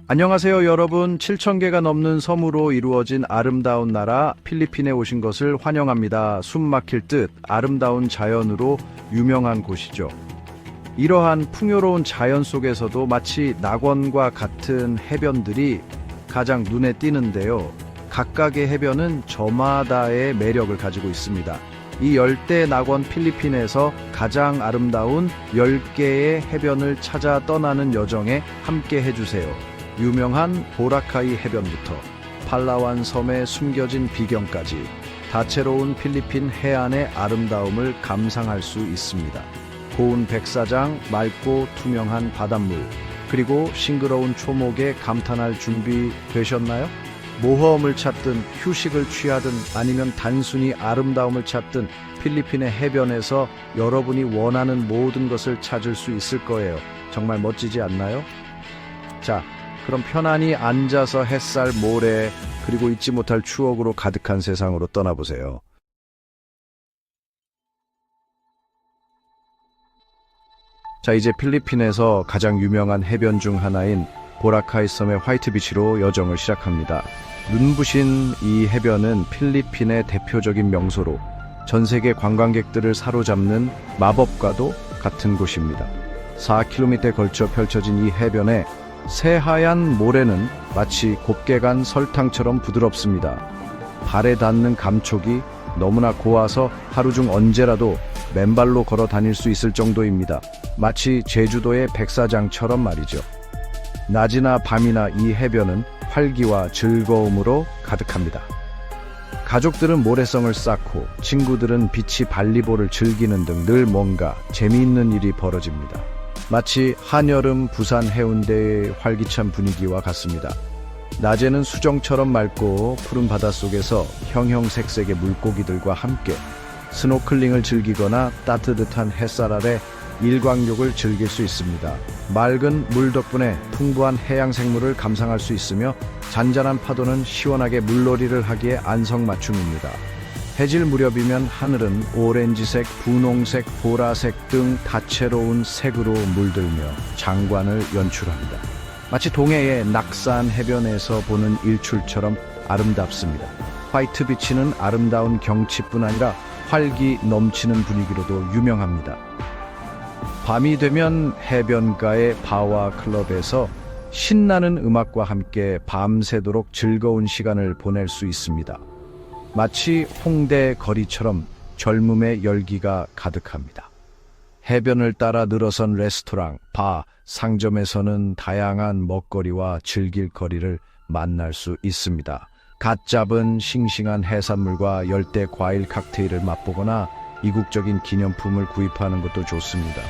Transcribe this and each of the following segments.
안녕하세요, 여러분. 7,000개가 넘는 섬으로 이루어진 아름다운 나라 필리핀에 오신 것을 환영합니다. 숨 막힐 듯 아름다운 자연으로 유명한 곳이죠. 이러한 풍요로운 자연 속에서도 마치 낙원과 같은 해변들이 가장 눈에 띄는데요. 각각의 해변은 저마다의 매력을 가지고 있습니다. 이 열대 낙원 필리핀에서 가장 아름다운 10개의 해변을 찾아 떠나는 여정에 함께 해주세요. 유명한 보라카이 해변부터 팔라완 섬에 숨겨진 비경까지 다채로운 필리핀 해안의 아름다움을 감상할 수 있습니다. 고운 백사장, 맑고 투명한 바닷물, 그리고 싱그러운 초목에 감탄할 준비 되셨나요? 모험을 찾든 휴식을 취하든 아니면 단순히 아름다움을 찾든 필리핀의 해변에서 여러분이 원하는 모든 것을 찾을 수 있을 거예요. 정말 멋지지 않나요? 자, 그럼 편안히 앉아서 햇살, 모래, 그리고 잊지 못할 추억으로 가득한 세상으로 떠나보세요. 자, 이제 필리핀에서 가장 유명한 해변 중 하나인 보라카이 섬의 화이트 비치로 여정을 시작합니다. 눈부신 이 해변은 필리핀의 대표적인 명소로 전 세계 관광객들을 사로잡는 마법과도 같은 곳입니다. 4km에 걸쳐 펼쳐진 이 해변에 새하얀 모래는 마치 곱게 간 설탕처럼 부드럽습니다. 발에 닿는 감촉이 너무나 고와서 하루 중 언제라도 맨발로 걸어 다닐 수 있을 정도입니다. 마치 제주도의 백사장처럼 말이죠. 낮이나 밤이나 이 해변은 활기와 즐거움으로 가득합니다. 가족들은 모래성을 쌓고 친구들은 비치 발리볼을 즐기는 등 늘 뭔가 재미있는 일이 벌어집니다. 마치 한여름 부산 해운대의 활기찬 분위기와 같습니다. 낮에는 수정처럼 맑고 푸른 바닷속에서 형형색색의 물고기들과 함께 스노클링을 즐기거나 따뜻한 햇살 아래 일광욕을 즐길 수 있습니다. 맑은 물 덕분에 풍부한 해양 생물을 감상할 수 있으며 잔잔한 파도는 시원하게 물놀이를 하기에 안성맞춤입니다. 해질 무렵이면 하늘은 오렌지색, 분홍색, 보라색 등 다채로운 색으로 물들며 장관을 연출합니다. 마치 동해의 낙산 해변에서 보는 일출처럼 아름답습니다. 화이트 비치는 아름다운 경치뿐 아니라 활기 넘치는 분위기로도 유명합니다. 밤이 되면 해변가의 바와 클럽에서 신나는 음악과 함께 밤새도록 즐거운 시간을 보낼 수 있습니다. 마치 홍대 거리처럼 젊음의 열기가 가득합니다. 해변을 따라 늘어선 레스토랑, 바, 상점에서는 다양한 먹거리와 즐길 거리를 만날 수 있습니다. 갓 잡은 싱싱한 해산물과 열대 과일 칵테일을 맛보거나 이국적인 기념품을 구입하는 것도 좋습니다.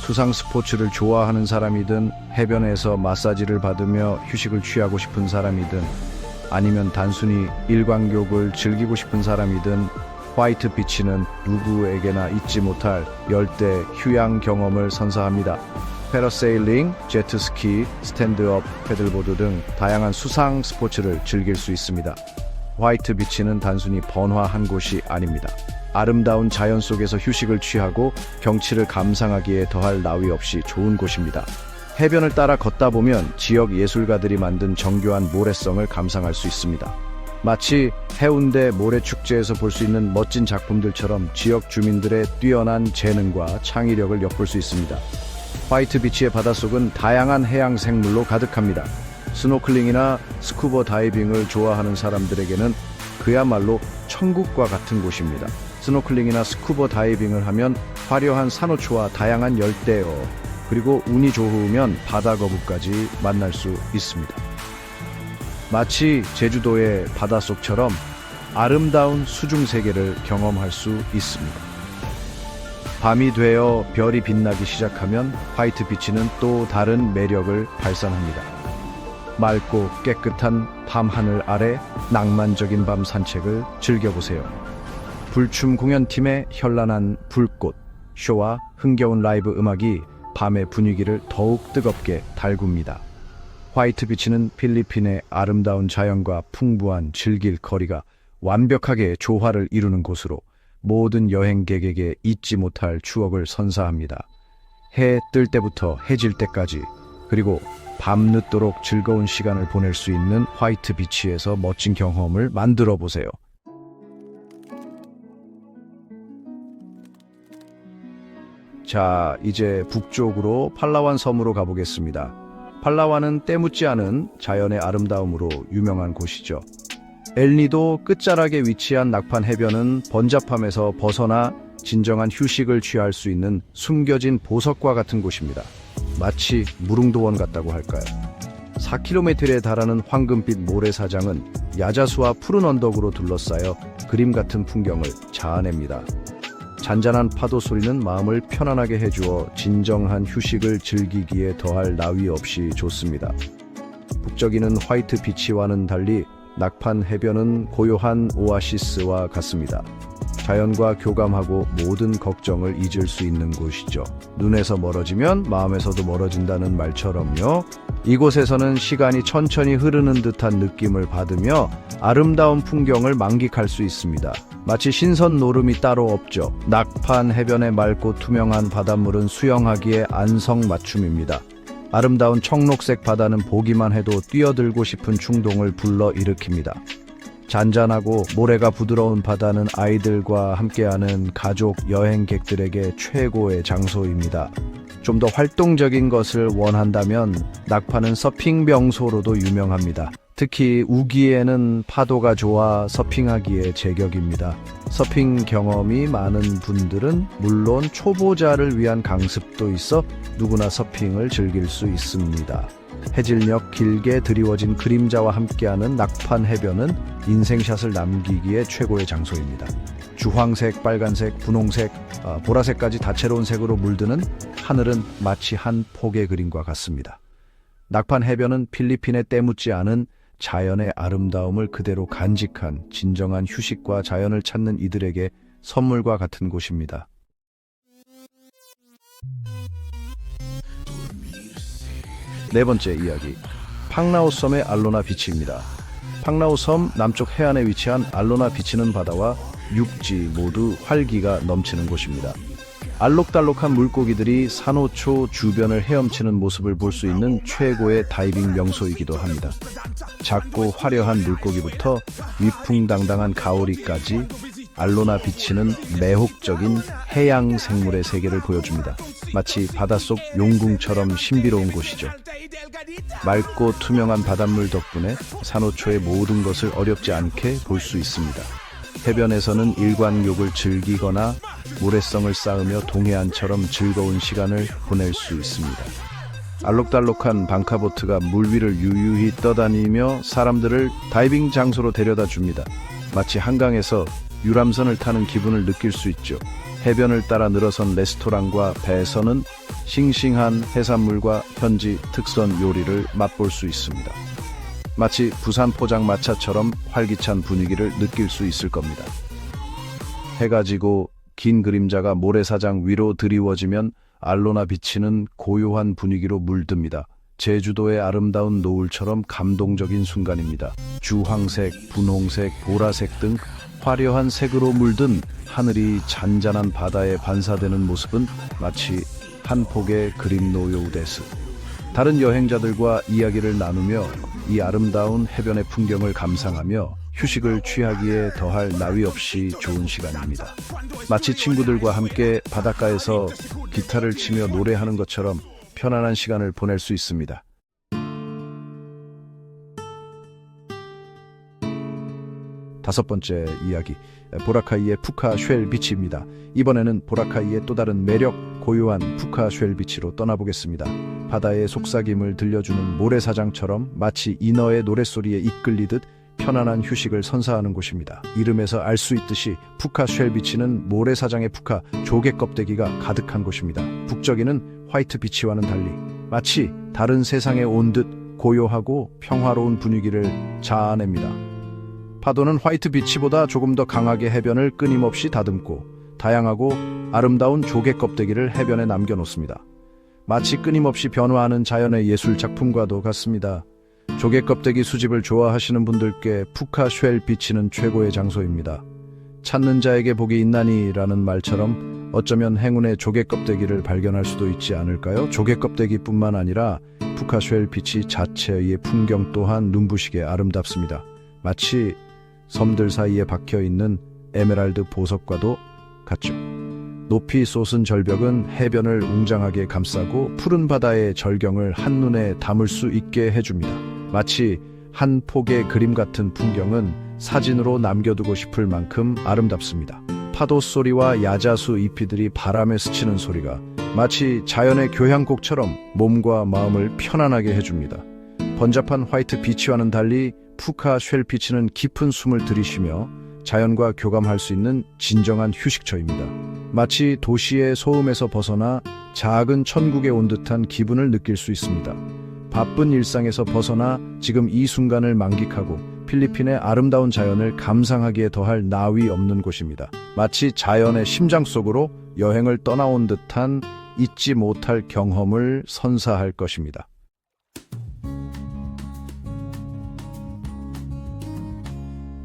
수상 스포츠를 좋아하는 사람이든 해변에서 마사지를 받으며 휴식을 취하고 싶은 사람이든 아니면 단순히 일광욕을 즐기고 싶은 사람이든 화이트 비치는 누구에게나 잊지 못할 열대 휴양 경험을 선사합니다. 패러세일링, 제트스키, 스탠드업, 패들보드 등 다양한 수상 스포츠를 즐길 수 있습니다. 화이트 비치는 단순히 번화한 곳이 아닙니다. 아름다운 자연 속에서 휴식을 취하고 경치를 감상하기에 더할 나위 없이 좋은 곳입니다. 해변을 따라 걷다 보면 지역 예술가들이 만든 정교한 모래성을 감상할 수 있습니다. 마치 해운대 모래축제에서 볼 수 있는 멋진 작품들처럼 지역 주민들의 뛰어난 재능과 창의력을 엿볼 수 있습니다. 화이트 비치의 바닷속은 다양한 해양 생물로 가득합니다. 스노클링이나 스쿠버 다이빙을 좋아하는 사람들에게는 그야말로 천국과 같은 곳입니다. 스노클링이나 스쿠버 다이빙을 하면 화려한 산호초와 다양한 열대어, 그리고 운이 좋으면 바다거북까지 만날 수 있습니다. 마치 제주도의 바닷속처럼 아름다운 수중세계를 경험할 수 있습니다. 밤이 되어 별이 빛나기 시작하면 화이트 비치는 또 다른 매력을 발산합니다. 맑고 깨끗한 밤하늘 아래 낭만적인 밤 산책을 즐겨보세요. 불춤 공연팀의 현란한 불꽃 쇼와 흥겨운 라이브 음악이 밤의 분위기를 더욱 뜨겁게 달굽니다. 화이트 비치는 필리핀의 아름다운 자연과 풍부한 즐길 거리가 완벽하게 조화를 이루는 곳으로 모든 여행객에게 잊지 못할 추억을 선사합니다. 해 뜰 때부터 해질 때까지 그리고 밤늦도록 즐거운 시간을 보낼 수 있는 화이트 비치에서 멋진 경험을 만들어 보세요. 자, 이제 북쪽으로 팔라완 섬으로 가보겠습니다. 팔라완은 때묻지 않은 자연의 아름다움으로 유명한 곳이죠. 엘니도 끝자락에 위치한 낙판 해변은 번잡함에서 벗어나 진정한 휴식을 취할 수 있는 숨겨진 보석과 같은 곳입니다. 마치 무릉도원 같다고 할까요? 4km에 달하는 황금빛 모래사장은 야자수와 푸른 언덕으로 둘러싸여 그림 같은 풍경을 자아냅니다. 잔잔한 파도 소리는 마음을 편안하게 해주어 진정한 휴식을 즐기기에 더할 나위 없이 좋습니다. 북적이는 화이트 비치와는 달리 낙판 해변은 고요한 오아시스와 같습니다. 자연과 교감하고 모든 걱정을 잊을 수 있는 곳이죠. 눈에서 멀어지면 마음에서도 멀어진다는 말처럼요. 이곳에서는 시간이 천천히 흐르는 듯한 느낌을 받으며 아름다운 풍경을 만끽할 수 있습니다. 마치 신선 노름이 따로 없죠. 낙판 해변의 맑고 투명한 바닷물은 수영하기에 안성맞춤입니다. 아름다운 청록색 바다는 보기만 해도 뛰어들고 싶은 충동을 불러일으킵니다. 잔잔하고 모래가 부드러운 바다는 아이들과 함께하는 가족 여행객들에게 최고의 장소입니다. 좀 더 활동적인 것을 원한다면 낙판은 서핑 명소로도 유명합니다. 특히 우기에는 파도가 좋아 서핑하기에 제격입니다. 서핑 경험이 많은 분들은 물론 초보자를 위한 강습도 있어 누구나 서핑을 즐길 수 있습니다. 해질녘 길게 드리워진 그림자와 함께하는 낙판 해변은 인생샷을 남기기에 최고의 장소입니다. 주황색, 빨간색, 분홍색, 보라색까지 다채로운 색으로 물드는 하늘은 마치 한 폭의 그림과 같습니다. 낙판 해변은 필리핀에 때묻지 않은 자연의 아름다움을 그대로 간직한 진정한 휴식과 자연을 찾는 이들에게 선물과 같은 곳입니다. 네 번째 이야기, 팡라오 섬의 알로나 비치입니다. 팡라오 섬 남쪽 해안에 위치한 알로나 비치는 바다와 육지 모두 활기가 넘치는 곳입니다. 알록달록한 물고기들이 산호초 주변을 헤엄치는 모습을 볼 수 있는 최고의 다이빙 명소이기도 합니다. 작고 화려한 물고기부터 위풍당당한 가오리까지 알로나 비치는 매혹적인 해양 생물의 세계를 보여줍니다. 마치 바닷속 용궁처럼 신비로운 곳이죠. 맑고 투명한 바닷물 덕분에 산호초의 모든 것을 어렵지 않게 볼 수 있습니다. 해변에서는 일광욕을 즐기거나 모래성을 쌓으며 동해안처럼 즐거운 시간을 보낼 수 있습니다. 알록달록한 방카보트가 물 위를 유유히 떠다니며 사람들을 다이빙 장소로 데려다 줍니다. 마치 한강에서 유람선을 타는 기분을 느낄 수 있죠. 해변을 따라 늘어선 레스토랑과 배에서는 싱싱한 해산물과 현지 특선 요리를 맛볼 수 있습니다. 마치 부산 포장마차처럼 활기찬 분위기를 느낄 수 있을 겁니다. 해가 지고 긴 그림자가 모래사장 위로 드리워지면 알로나 비치는 고요한 분위기로 물듭니다. 제주도의 아름다운 노을처럼 감동적인 순간입니다. 주황색, 분홍색, 보라색 등 화려한 색으로 물든 하늘이 잔잔한 바다에 반사되는 모습은 마치 한 폭의 그림 노요우데스. 다른 여행자들과 이야기를 나누며 이 아름다운 해변의 풍경을 감상하며 휴식을 취하기에 더할 나위 없이 좋은 시간입니다. 마치 친구들과 함께 바닷가에서 기타를 치며 노래하는 것처럼 편안한 시간을 보낼 수 있습니다. 다섯 번째 이야기, 보라카이의 푸카 쉘 비치입니다. 이번에는 보라카이의 또 다른 매력, 고요한 푸카 쉘 비치로 떠나보겠습니다. 바다의 속삭임을 들려주는 모래사장처럼 마치 인어의 노랫소리에 이끌리듯 편안한 휴식을 선사하는 곳입니다. 이름에서 알 수 있듯이 푸카 쉘 비치는 모래사장의 푸카, 조개 껍데기가 가득한 곳입니다. 북적이는 화이트 비치와는 달리 마치 다른 세상에 온 듯 고요하고 평화로운 분위기를 자아냅니다. 파도는 화이트 비치보다 조금 더 강하게 해변을 끊임없이 다듬고 다양하고 아름다운 조개 껍데기를 해변에 남겨놓습니다. 마치 끊임없이 변화하는 자연의 예술 작품과도 같습니다. 조개 껍데기 수집을 좋아하시는 분들께 푸카 쉘 비치는 최고의 장소입니다. 찾는 자에게 복이 있나니라는 말처럼 어쩌면 행운의 조개 껍데기를 발견할 수도 있지 않을까요? 조개 껍데기뿐만 아니라 푸카쉘 비치 자체의 풍경 또한 눈부시게 아름답습니다. 마치 섬들 사이에 박혀있는 에메랄드 보석과도 같죠. 높이 솟은 절벽은 해변을 웅장하게 감싸고 푸른 바다의 절경을 한눈에 담을 수 있게 해줍니다. 마치 한 폭의 그림 같은 풍경은 사진으로 남겨두고 싶을 만큼 아름답습니다. 파도 소리와 야자수 잎이들이 바람에 스치는 소리가 마치 자연의 교향곡처럼 몸과 마음을 편안하게 해줍니다. 번잡한 화이트 비치와는 달리 푸카 쉘 비치는 깊은 숨을 들이쉬며 자연과 교감할 수 있는 진정한 휴식처입니다. 마치 도시의 소음에서 벗어나 작은 천국에 온 듯한 기분을 느낄 수 있습니다. 바쁜 일상에서 벗어나 지금 이 순간을 만끽하고 필리핀의 아름다운 자연을 감상하기에 더할 나위 없는 곳입니다. 마치 자연의 심장 속으로 여행을 떠나온 듯한 잊지 못할 경험을 선사할 것입니다.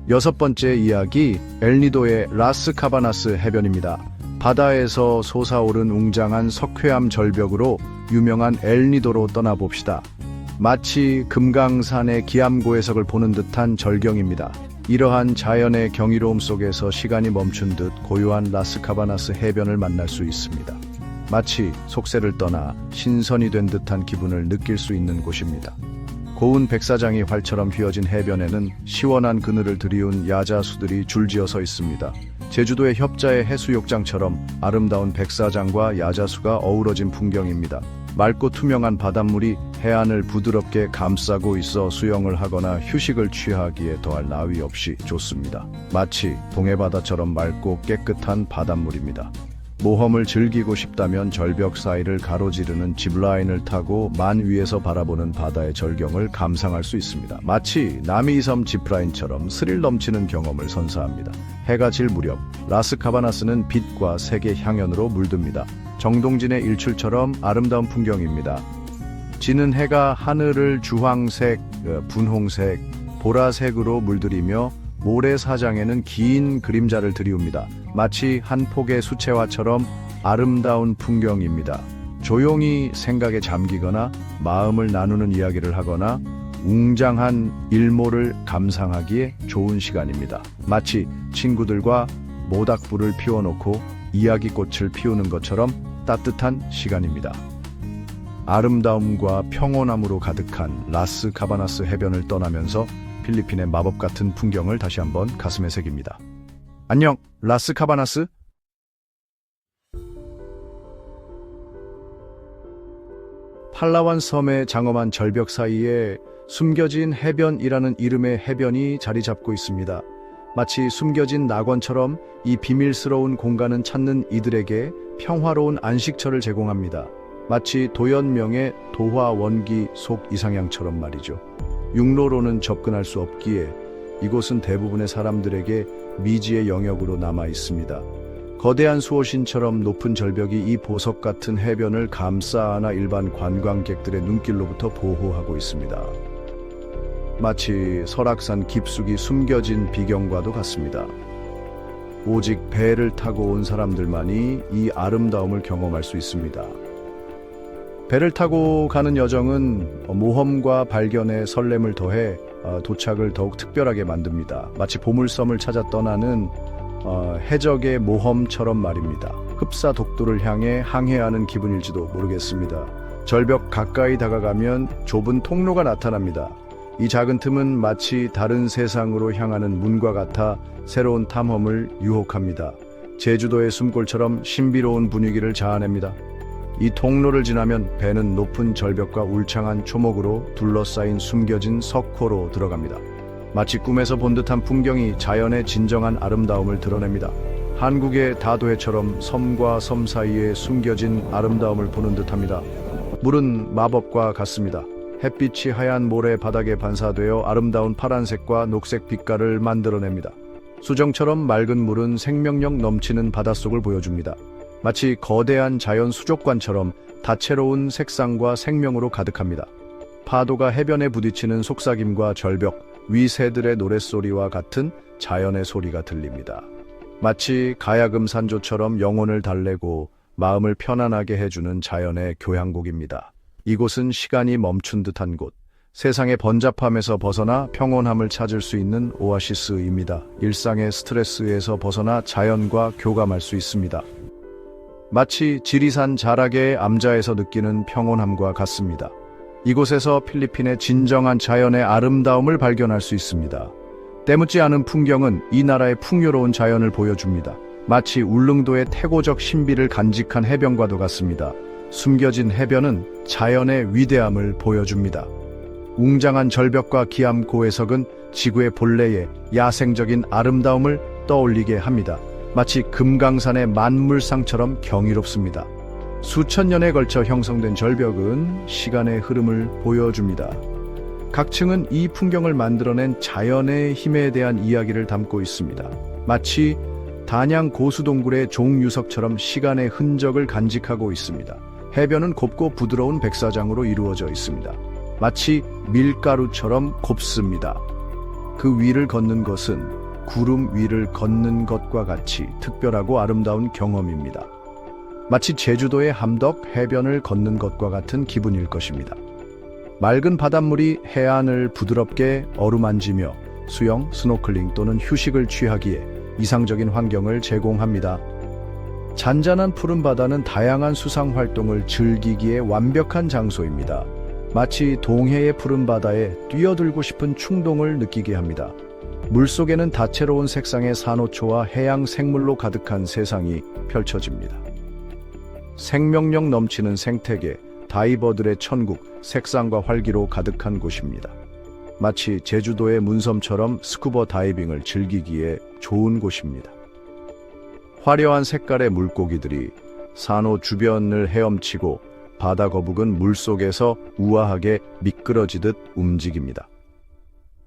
여섯 번째 이야기, 엘니도의 라스 카바나스 해변입니다. 바다에서 솟아오른 웅장한 석회암 절벽으로 유명한 엘니도로 떠나봅시다. 마치 금강산의 기암고해석을 보는 듯한 절경입니다. 이러한 자연의 경이로움 속에서 시간이 멈춘 듯 고요한 라스 카바나스 해변을 만날 수 있습니다. 마치 속세를 떠나 신선이 된 듯한 기분을 느낄 수 있는 곳입니다. 고운 백사장이 활처럼 휘어진 해변에는 시원한 그늘을 들이운 야자수들이 줄지어 서 있습니다. 제주도의 협자의 해수욕장처럼 아름다운 백사장과 야자수가 어우러진 풍경입니다. 맑고 투명한 바닷물이 해안을 부드럽게 감싸고 있어 수영을 하거나 휴식을 취하기에 더할 나위 없이 좋습니다. 마치 동해바다처럼 맑고 깨끗한 바닷물입니다. 모험을 즐기고 싶다면 절벽 사이를 가로지르는 짚라인을 타고 만 위에서 바라보는 바다의 절경을 감상할 수 있습니다. 마치 남이섬 짚라인처럼 스릴 넘치는 경험을 선사합니다. 해가 질 무렵 라스카바나스는 빛과 색의 향연으로 물듭니다. 정동진의 일출처럼 아름다운 풍경입니다. 지는 해가 하늘을 주황색, 분홍색, 보라색으로 물들이며 모래사장에는 긴 그림자를 들이웁니다. 마치 한 폭의 수채화처럼 아름다운 풍경입니다. 조용히 생각에 잠기거나 마음을 나누는 이야기를 하거나 웅장한 일몰을 감상하기에 좋은 시간입니다. 마치 친구들과 모닥불을 피워놓고 이야기꽃을 피우는 것처럼 따뜻한 시간입니다. 아름다움과 평온함으로 가득한 라스 카바나스 해변을 떠나면서 필리핀의 마법 같은 풍경을 다시 한번 가슴에 새깁니다. 안녕, 라스 카바나스. 팔라완 섬의 장엄한 절벽 사이에 숨겨진 해변이라는 이름의 해변이 자리 잡고 있습니다. 마치 숨겨진 낙원처럼 이 비밀스러운 공간은 찾는 이들에게 평화로운 안식처를 제공합니다. 마치 도연명의 도화 원기 속 이상향처럼 말이죠. 육로로는 접근할 수 없기에 이곳은 대부분의 사람들에게 미지의 영역으로 남아 있습니다. 거대한 수호신처럼 높은 절벽이 이 보석 같은 해변을 감싸 안아 일반 관광객들의 눈길로부터 보호하고 있습니다. 마치 설악산 깊숙이 숨겨진 비경과도 같습니다. 오직 배를 타고 온 사람들만이 이 아름다움을 경험할 수 있습니다. 배를 타고 가는 여정은 모험과 발견의 설렘을 더해 도착을 더욱 특별하게 만듭니다. 마치 보물섬을 찾아 떠나는 해적의 모험처럼 말입니다. 흡사 독도를 향해 항해하는 기분일지도 모르겠습니다. 절벽 가까이 다가가면 좁은 통로가 나타납니다. 이 작은 틈은 마치 다른 세상으로 향하는 문과 같아 새로운 탐험을 유혹합니다. 제주도의 숨골처럼 신비로운 분위기를 자아냅니다. 이 통로를 지나면 배는 높은 절벽과 울창한 초목으로 둘러싸인 숨겨진 석호로 들어갑니다. 마치 꿈에서 본 듯한 풍경이 자연의 진정한 아름다움을 드러냅니다. 한국의 다도해처럼 섬과 섬 사이에 숨겨진 아름다움을 보는 듯합니다. 물은 마법과 같습니다. 햇빛이 하얀 모래 바닥에 반사되어 아름다운 파란색과 녹색 빛깔을 만들어냅니다. 수정처럼 맑은 물은 생명력 넘치는 바닷속을 보여줍니다. 마치 거대한 자연 수족관처럼 다채로운 색상과 생명으로 가득합니다. 파도가 해변에 부딪히는 속삭임과 절벽 위 새들의 노랫소리와 같은 자연의 소리가 들립니다. 마치 가야금 산조처럼 영혼을 달래고 마음을 편안하게 해주는 자연의 교향곡입니다. 이곳은 시간이 멈춘 듯한 곳, 세상의 번잡함에서 벗어나 평온함을 찾을 수 있는 오아시스입니다. 일상의 스트레스에서 벗어나 자연과 교감할 수 있습니다. 마치 지리산 자락의 암자에서 느끼는 평온함과 같습니다. 이곳에서 필리핀의 진정한 자연의 아름다움을 발견할 수 있습니다. 때묻지 않은 풍경은 이 나라의 풍요로운 자연을 보여줍니다. 마치 울릉도의 태고적 신비를 간직한 해변과도 같습니다. 숨겨진 해변은 자연의 위대함을 보여줍니다. 웅장한 절벽과 기암 고해석은 지구의 본래의 야생적인 아름다움을 떠올리게 합니다. 마치 금강산의 만물상처럼 경이롭습니다. 수천 년에 걸쳐 형성된 절벽은 시간의 흐름을 보여줍니다. 각 층은 이 풍경을 만들어낸 자연의 힘에 대한 이야기를 담고 있습니다. 마치 단양 고수동굴의 종유석처럼 시간의 흔적을 간직하고 있습니다. 해변은 곱고 부드러운 백사장으로 이루어져 있습니다. 마치 밀가루처럼 곱습니다. 그 위를 걷는 것은 구름 위를 걷는 것과 같이 특별하고 아름다운 경험입니다. 마치 제주도의 함덕 해변을 걷는 것과 같은 기분일 것입니다. 맑은 바닷물이 해안을 부드럽게 어루만지며 수영, 스노클링 또는 휴식을 취하기에 이상적인 환경을 제공합니다. 잔잔한 푸른 바다는 다양한 수상 활동을 즐기기에 완벽한 장소입니다. 마치 동해의 푸른 바다에 뛰어들고 싶은 충동을 느끼게 합니다. 물속에는 다채로운 색상의 산호초와 해양 생물로 가득한 세상이 펼쳐집니다. 생명력 넘치는 생태계, 다이버들의 천국, 색상과 활기로 가득한 곳입니다. 마치 제주도의 문섬처럼 스쿠버 다이빙을 즐기기에 좋은 곳입니다. 화려한 색깔의 물고기들이 산호 주변을 헤엄치고 바다 거북은 물속에서 우아하게 미끄러지듯 움직입니다.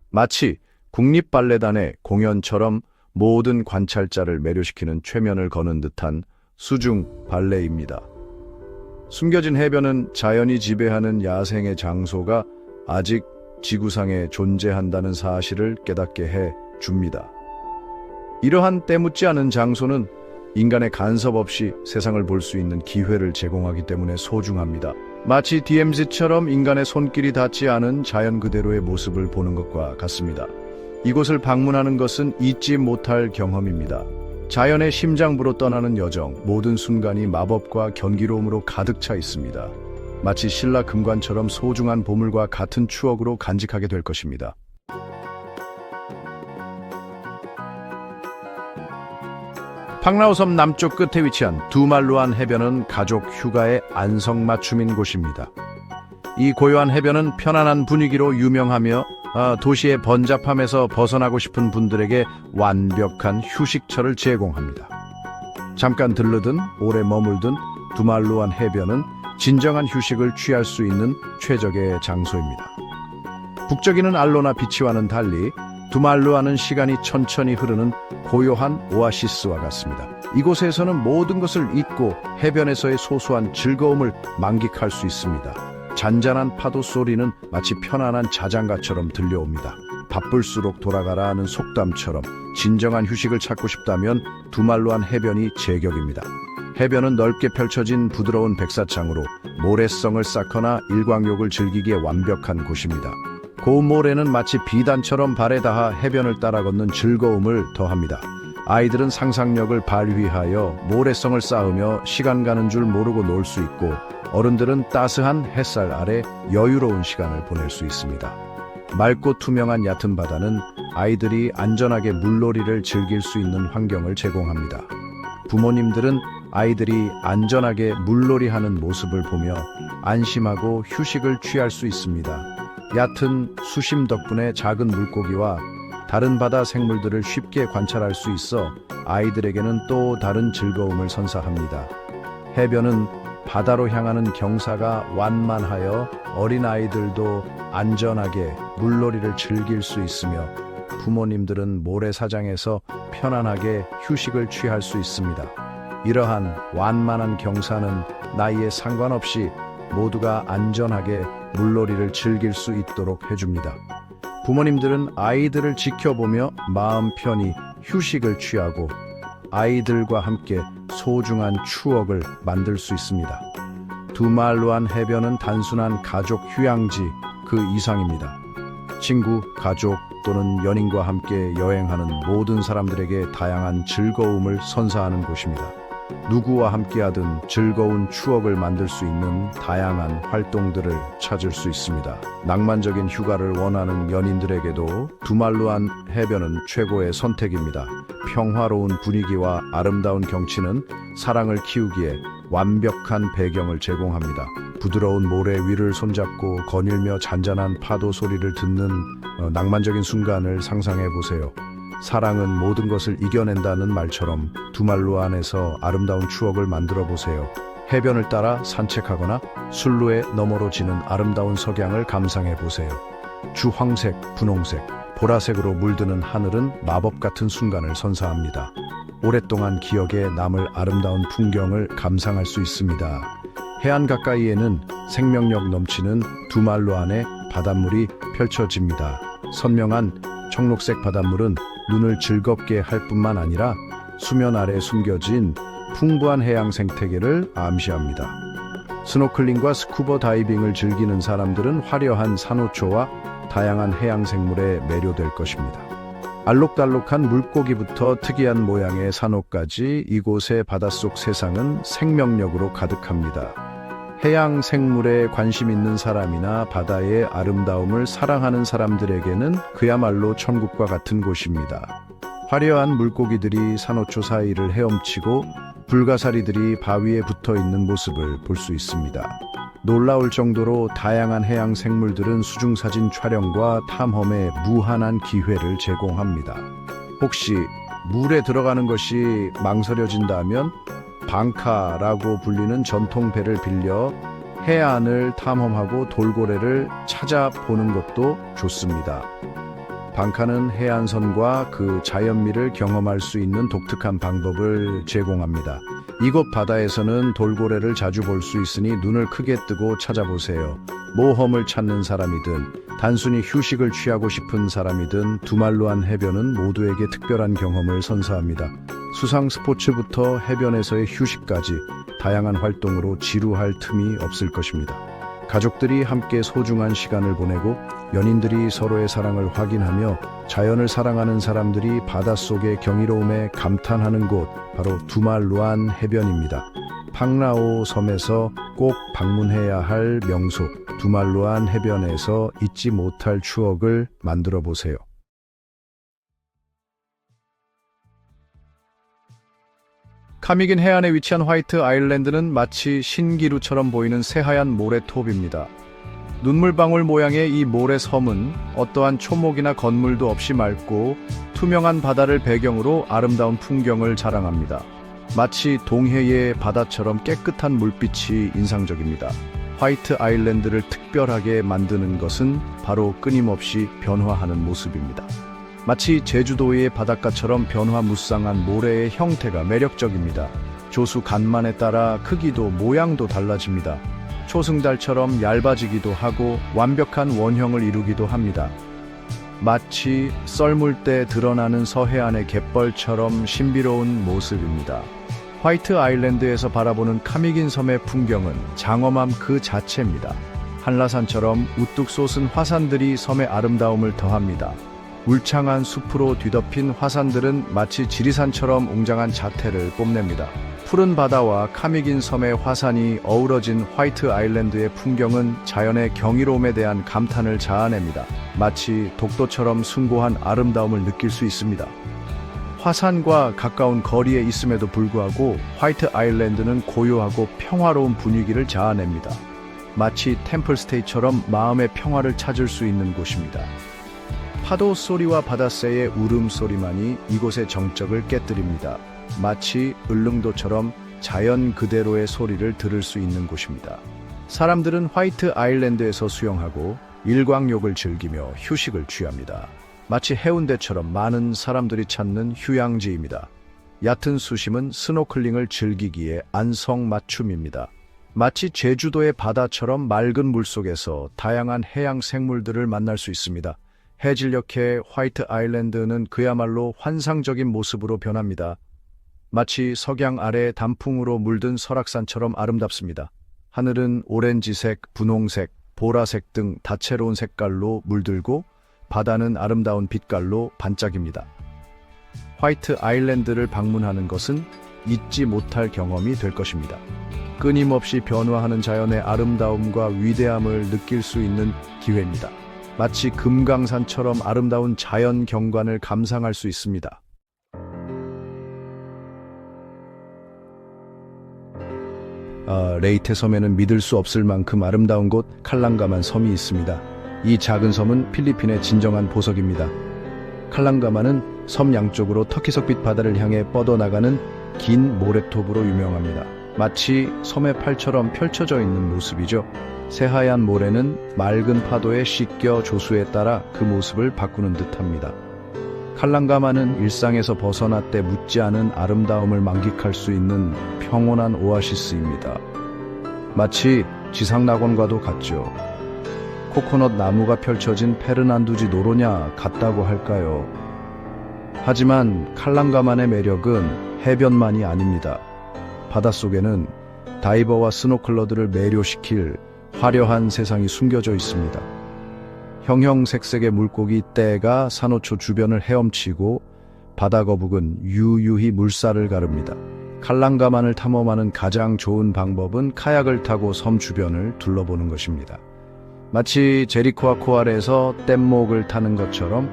마치 국립발레단의 공연처럼 모든 관찰자를 매료시키는 최면을 거는 듯한 수중 발레입니다. 숨겨진 해변은 자연이 지배하는 야생의 장소가 아직 지구상에 존재한다는 사실을 깨닫게 해 줍니다. 이러한 때묻지 않은 장소는 인간의 간섭 없이 세상을 볼 수 있는 기회를 제공하기 때문에 소중합니다. 마치 DMZ처럼 인간의 손길이 닿지 않은 자연 그대로의 모습을 보는 것과 같습니다. 이곳을 방문하는 것은 잊지 못할 경험입니다. 자연의 심장부로 떠나는 여정, 모든 순간이 마법과 경이로움으로 가득 차 있습니다. 마치 신라 금관처럼 소중한 보물과 같은 추억으로 간직하게 될 것입니다. 팡라오섬 남쪽 끝에 위치한 두말루안 해변은 가족 휴가의 안성맞춤인 곳입니다. 이 고요한 해변은 편안한 분위기로 유명하며 도시의 번잡함에서 벗어나고 싶은 분들에게 완벽한 휴식처를 제공합니다. 잠깐 들르든 오래 머물든 두말루안 해변은 진정한 휴식을 취할 수 있는 최적의 장소입니다. 북적이는 알로나 비치와는 달리 두말루안은 시간이 천천히 흐르는 고요한 오아시스와 같습니다. 이곳에서는 모든 것을 잊고 해변에서의 소소한 즐거움을 만끽할 수 있습니다. 잔잔한 파도 소리는 마치 편안한 자장가처럼 들려옵니다. 바쁠수록 돌아가라 하는 속담처럼 진정한 휴식을 찾고 싶다면 두말루안 해변이 제격입니다. 해변은 넓게 펼쳐진 부드러운 백사장으로 모래성을 쌓거나 일광욕을 즐기기에 완벽한 곳입니다. 고운 모래는 마치 비단처럼 발에 닿아 해변을 따라 걷는 즐거움을 더합니다. 아이들은 상상력을 발휘하여 모래성을 쌓으며 시간 가는 줄 모르고 놀 수 있고, 어른들은 따스한 햇살 아래 여유로운 시간을 보낼 수 있습니다. 맑고 투명한 얕은 바다는 아이들이 안전하게 물놀이를 즐길 수 있는 환경을 제공합니다. 부모님들은 아이들이 안전하게 물놀이하는 모습을 보며 안심하고 휴식을 취할 수 있습니다. 얕은 수심 덕분에 작은 물고기와 다른 바다 생물들을 쉽게 관찰할 수 있어 아이들에게는 또 다른 즐거움을 선사합니다. 해변은 바다로 향하는 경사가 완만하여 어린아이들도 안전하게 물놀이를 즐길 수 있으며 부모님들은 모래사장에서 편안하게 휴식을 취할 수 있습니다. 이러한 완만한 경사는 나이에 상관없이 모두가 안전하게 물놀이를 즐길 수 있도록 해줍니다. 부모님들은 아이들을 지켜보며 마음 편히 휴식을 취하고 아이들과 함께 소중한 추억을 만들 수 있습니다. 두말루안 해변은 단순한 가족 휴양지 그 이상입니다. 친구, 가족 또는 연인과 함께 여행하는 모든 사람들에게 다양한 즐거움을 선사하는 곳입니다. 누구와 함께하든 즐거운 추억을 만들 수 있는 다양한 활동들을 찾을 수 있습니다. 낭만적인 휴가를 원하는 연인들에게도 두말루안 해변은 최고의 선택입니다. 평화로운 분위기와 아름다운 경치는 사랑을 키우기에 완벽한 배경을 제공합니다. 부드러운 모래 위를 손잡고 거닐며 잔잔한 파도 소리를 듣는 낭만적인 순간을 상상해 보세요. 사랑은 모든 것을 이겨낸다는 말처럼 두말루안에서 아름다운 추억을 만들어 보세요. 해변을 따라 산책하거나 술루의 너머로 지는 아름다운 석양을 감상해 보세요. 주황색, 분홍색, 보라색으로 물드는 하늘은 마법 같은 순간을 선사합니다. 오랫동안 기억에 남을 아름다운 풍경을 감상할 수 있습니다. 해안 가까이에는 생명력 넘치는 두말루안의 바닷물이 펼쳐집니다. 선명한 청록색 바닷물은 눈을 즐겁게 할 뿐만 아니라 수면 아래 숨겨진 풍부한 해양 생태계를 암시합니다. 스노클링과 스쿠버 다이빙을 즐기는 사람들은 화려한 산호초와 다양한 해양 생물에 매료될 것입니다. 알록달록한 물고기부터 특이한 모양의 산호까지 이곳의 바닷속 세상은 생명력으로 가득합니다. 해양 생물에 관심 있는 사람이나 바다의 아름다움을 사랑하는 사람들에게는 그야말로 천국과 같은 곳입니다. 화려한 물고기들이 산호초 사이를 헤엄치고 불가사리들이 바위에 붙어 있는 모습을 볼 수 있습니다. 놀라울 정도로 다양한 해양 생물들은 수중사진 촬영과 탐험에 무한한 기회를 제공합니다. 혹시 물에 들어가는 것이 망설여진다면 방카라고 불리는 전통 배를 빌려 해안을 탐험하고 돌고래를 찾아보는 것도 좋습니다. 방카는 해안선과 그 자연미를 경험할 수 있는 독특한 방법을 제공합니다. 이곳 바다에서는 돌고래를 자주 볼 수 있으니 눈을 크게 뜨고 찾아보세요. 모험을 찾는 사람이든 단순히 휴식을 취하고 싶은 사람이든 두말루안 해변은 모두에게 특별한 경험을 선사합니다. 수상 스포츠부터 해변에서의 휴식까지 다양한 활동으로 지루할 틈이 없을 것입니다. 가족들이 함께 소중한 시간을 보내고 연인들이 서로의 사랑을 확인하며 자연을 사랑하는 사람들이 바닷속의 경이로움에 감탄하는 곳, 바로 두말루안 해변입니다. 팡라오 섬에서 꼭 방문해야 할 명소, 두말루안 해변에서 잊지 못할 추억을 만들어 보세요. 카미긴 해안에 위치한 화이트 아일랜드는 마치 신기루처럼 보이는 새하얀 모래톱입니다. 눈물방울 모양의 이 모래섬은 어떠한 초목이나 건물도 없이 맑고 투명한 바다를 배경으로 아름다운 풍경을 자랑합니다. 마치 동해의 바다처럼 깨끗한 물빛이 인상적입니다. 화이트 아일랜드를 특별하게 만드는 것은 바로 끊임없이 변화하는 모습입니다. 마치 제주도의 바닷가처럼 변화무쌍한 모래의 형태가 매력적입니다. 조수 간만에 따라 크기도 모양도 달라집니다. 초승달처럼 얇아지기도 하고 완벽한 원형을 이루기도 합니다. 마치 썰물 때 드러나는 서해안의 갯벌처럼 신비로운 모습입니다. 화이트 아일랜드에서 바라보는 카미긴 섬의 풍경은 장엄함 그 자체입니다. 한라산처럼 우뚝 솟은 화산들이 섬의 아름다움을 더합니다. 울창한 숲으로 뒤덮인 화산들은 마치 지리산처럼 웅장한 자태를 뽐냅니다. 푸른 바다와 카미긴 섬의 화산이 어우러진 화이트 아일랜드의 풍경은 자연의 경이로움에 대한 감탄을 자아냅니다. 마치 독도처럼 숭고한 아름다움을 느낄 수 있습니다. 화산과 가까운 거리에 있음에도 불구하고 화이트 아일랜드는 고요하고 평화로운 분위기를 자아냅니다. 마치 템플스테이처럼 마음의 평화를 찾을 수 있는 곳입니다. 파도 소리와 바닷새의 울음소리만이 이곳의 정적을 깨뜨립니다. 마치 울릉도처럼 자연 그대로의 소리를 들을 수 있는 곳입니다. 사람들은 화이트 아일랜드에서 수영하고 일광욕을 즐기며 휴식을 취합니다. 마치 해운대처럼 많은 사람들이 찾는 휴양지입니다. 얕은 수심은 스노클링을 즐기기에 안성맞춤입니다. 마치 제주도의 바다처럼 맑은 물속에서 다양한 해양 생물들을 만날 수 있습니다. 해질녘의 화이트 아일랜드는 그야말로 환상적인 모습으로 변합니다. 마치 석양 아래 단풍으로 물든 설악산처럼 아름답습니다. 하늘은 오렌지색, 분홍색, 보라색 등 다채로운 색깔로 물들고 바다는 아름다운 빛깔로 반짝입니다. 화이트 아일랜드를 방문하는 것은 잊지 못할 경험이 될 것입니다. 끊임없이 변화하는 자연의 아름다움과 위대함을 느낄 수 있는 기회입니다. 마치 금강산처럼 아름다운 자연 경관을 감상할 수 있습니다. 레이테 섬에는 믿을 수 없을 만큼 아름다운 곳 칼랑가만 섬이 있습니다. 이 작은 섬은 필리핀의 진정한 보석입니다. 칼랑가만은 섬 양쪽으로 터키석빛 바다를 향해 뻗어나가는 긴 모래톱으로 유명합니다. 마치 섬의 팔처럼 펼쳐져 있는 모습이죠. 새하얀 모래는 맑은 파도에 씻겨 조수에 따라 그 모습을 바꾸는 듯합니다. 칼랑가만은 일상에서 벗어나 때 묻지 않은 아름다움을 만끽할 수 있는 평온한 오아시스입니다. 마치 지상낙원과도 같죠. 코코넛 나무가 펼쳐진 페르난두지 노로냐 같다고 할까요? 하지만 칼랑가만의 매력은 해변만이 아닙니다. 바닷속에는 다이버와 스노클러들을 매료시킬 화려한 세상이 숨겨져 있습니다. 형형색색의 물고기 떼가 산호초 주변을 헤엄치고 바다거북은 유유히 물살을 가릅니다. 칼랑가만을 탐험하는 가장 좋은 방법은 카약을 타고 섬 주변을 둘러보는 것입니다. 마치 제리코와 코알에서 뗏목을 타는 것처럼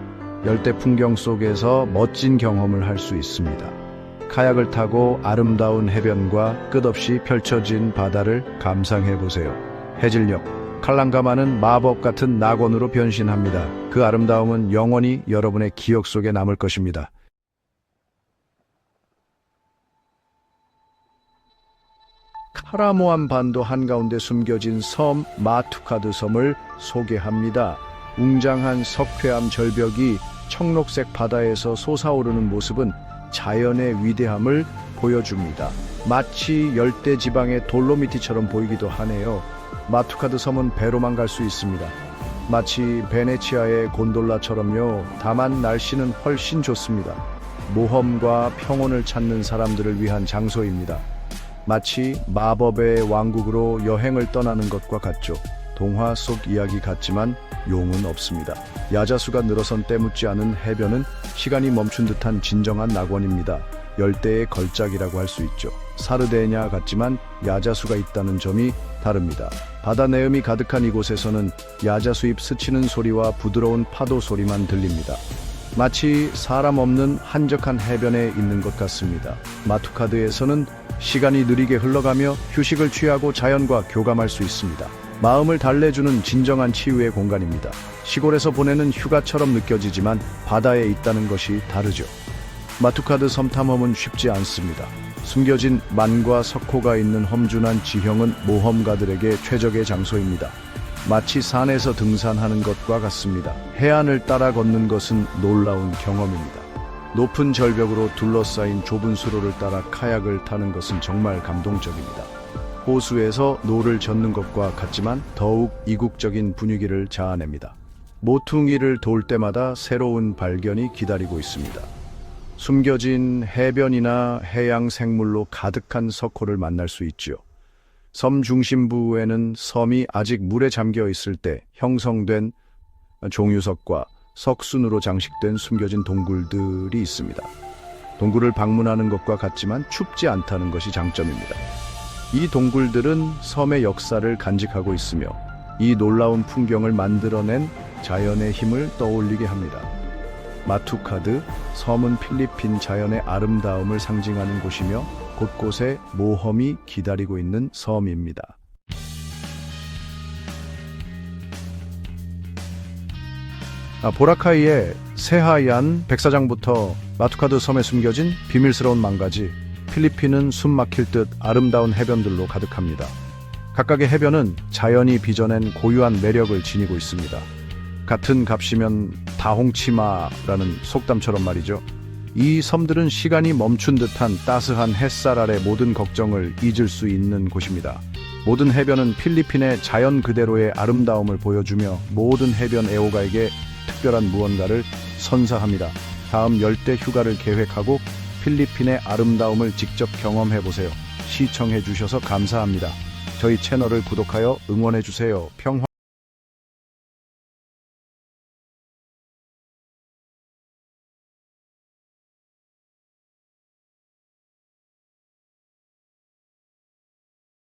열대 풍경 속에서 멋진 경험을 할 수 있습니다. 카약을 타고 아름다운 해변과 끝없이 펼쳐진 바다를 감상해 보세요. 해질녘 칼랑가만은 마법 같은 낙원으로 변신합니다. 그 아름다움은 영원히 여러분의 기억 속에 남을 것입니다. 카라모안 반도 한가운데 숨겨진 섬 마투카드 섬을 소개합니다. 웅장한 석회암 절벽이 청록색 바다에서 솟아오르는 모습은 자연의 위대함을 보여줍니다. 마치 열대 지방의 돌로미티처럼 보이기도 하네요. 마투카드 섬은 배로만 갈 수 있습니다. 마치 베네치아의 곤돌라처럼요. 다만 날씨는 훨씬 좋습니다. 모험과 평온을 찾는 사람들을 위한 장소입니다. 마치 마법의 왕국으로 여행을 떠나는 것과 같죠. 동화 속 이야기 같지만 용은 없습니다. 야자수가 늘어선 때묻지 않은 해변은 시간이 멈춘 듯한 진정한 낙원입니다. 열대의 걸작이라고 할 수 있죠. 사르데냐 같지만 야자수가 있다는 점이 다릅니다. 바다 내음이 가득한 이곳에서는 야자수잎 스치는 소리와 부드러운 파도 소리만 들립니다. 마치 사람 없는 한적한 해변에 있는 것 같습니다. 마투카드에서는 시간이 느리게 흘러가며 휴식을 취하고 자연과 교감할 수 있습니다. 마음을 달래주는 진정한 치유의 공간입니다. 시골에서 보내는 휴가처럼 느껴지지만 바다에 있다는 것이 다르죠. 마투카드 섬 탐험은 쉽지 않습니다. 숨겨진 만과 석호가 있는 험준한 지형은 모험가들에게 최적의 장소입니다. 마치 산에서 등산하는 것과 같습니다. 해안을 따라 걷는 것은 놀라운 경험입니다. 높은 절벽으로 둘러싸인 좁은 수로를 따라 카약을 타는 것은 정말 감동적입니다. 호수에서 노를 젓는 것과 같지만 더욱 이국적인 분위기를 자아냅니다. 모퉁이를 돌 때마다 새로운 발견이 기다리고 있습니다. 숨겨진 해변이나 해양 생물로 가득한 석호를 만날 수 있지요. 섬 중심부에는 섬이 아직 물에 잠겨 있을 때 형성된 종유석과 석순으로 장식된 숨겨진 동굴들이 있습니다. 동굴을 방문하는 것과 같지만 춥지 않다는 것이 장점입니다. 이 동굴들은 섬의 역사를 간직하고 있으며 이 놀라운 풍경을 만들어낸 자연의 힘을 떠올리게 합니다. 마투카드 섬은 필리핀 자연의 아름다움을 상징하는 곳이며 곳곳에 모험이 기다리고 있는 섬입니다. 보라카이의 새하얀 백사장부터 마투카드 섬에 숨겨진 비밀스러운 망가지, 필리핀은 숨 막힐 듯 아름다운 해변들로 가득합니다. 각각의 해변은 자연이 빚어낸 고유한 매력을 지니고 있습니다. 같은 값이면 다홍치마라는 속담처럼 말이죠. 이 섬들은 시간이 멈춘 듯한 따스한 햇살 아래 모든 걱정을 잊을 수 있는 곳입니다. 모든 해변은 필리핀의 자연 그대로의 아름다움을 보여주며 모든 해변 애호가에게 특별한 무언가를 선사합니다. 다음 열대 휴가를 계획하고 필리핀의 아름다움을 직접 경험해보세요. 시청해 주셔서 감사합니다. 저희 채널을 구독하여 응원해주세요. 평화